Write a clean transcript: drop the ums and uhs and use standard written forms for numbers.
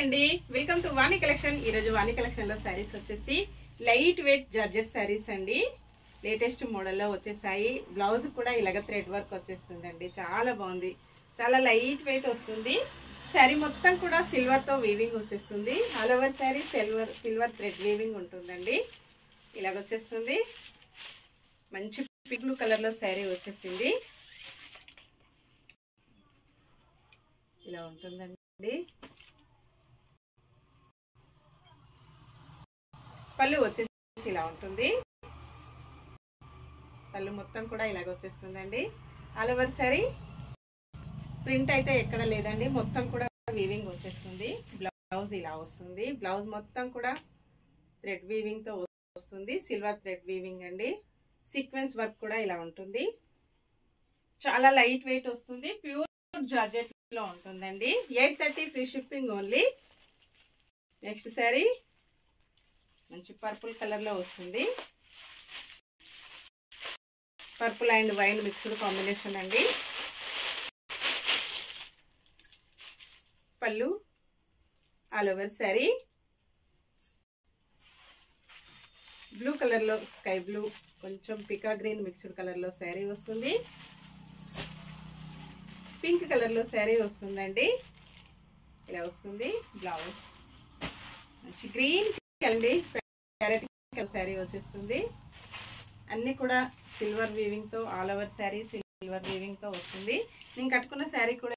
అండి, welcome to Vani collection. ఈ రోజు వాణి కలెక్షన్ లో సారీస్ వచ్చేసి లైట్ వెయిట్ జార్జెట్ సారీస్ అండి. లేటెస్ట్ మోడల్లో వచ్చేసాయి. బ్లౌజ్ కూడా ఇలాగ థ్రెడ్ వర్క్ వచ్చేస్తుందండి. చాలా బాగుంది, చాలా లైట్ వెయిట్ వస్తుంది. శారీ మొత్తం కూడా సిల్వర్ తో వీవింగ్ వచ్చేస్తుంది. All over sari silver thread weaving ఉంటుందండి. ఇలాగ వచ్చేస్తుంది. మంచి పింక్ బ్లూ కలర్ లో శారీ వచ్చేసింది. ఇలా ఉంటుందండి. పళ్ళు వచ్చేసి ఇలా ఉంటుంది. పళ్ళు మొత్తం కూడా ఇలాగ వచ్చేస్తుందండి. ఆల్ ఓవర్ సారీ ప్రింట్ అయితే ఎక్కడ లేదండి, మొత్తం కూడా వీవింగ్ వచ్చేస్తుంది. బ్లౌజ్ ఇలా వస్తుంది. బ్లౌజ్ మొత్తం కూడా థ్రెడ్ వీవింగ్ తో వస్తుంది. సిల్వర్ థ్రెడ్ వీవింగ్ అండి. సీక్వెన్స్ వర్క్ కూడా ఇలా ఉంటుంది. చాలా లైట్ వెయిట్ వస్తుంది. ప్యూర్ జార్జెట్ లో ఉంటుందండి. 830 free shipping only. Next sorry మంచి పర్పుల్ కలర్ లో వస్తుంది. Purple and wine mixed combination అండి. పళ్ళు all over sari blue colour లో, స్కై బ్లూ కొంచెం పికా గ్రీన్ మిక్స్డ్ కలర్ లో శారీ వస్తుంది. పింక్ కలర్ లో శారీ వస్తుందండి. ఇలా వస్తుంది. బ్లౌజ్ మంచి గ్రీన్ అండి. శారీ వచ్చేస్తుంది. అన్ని కూడా సిల్వర్ వీవింగ్ తో all over sari silver weaving తో వస్తుంది. నేను కట్టుకున్న శారీ కూడా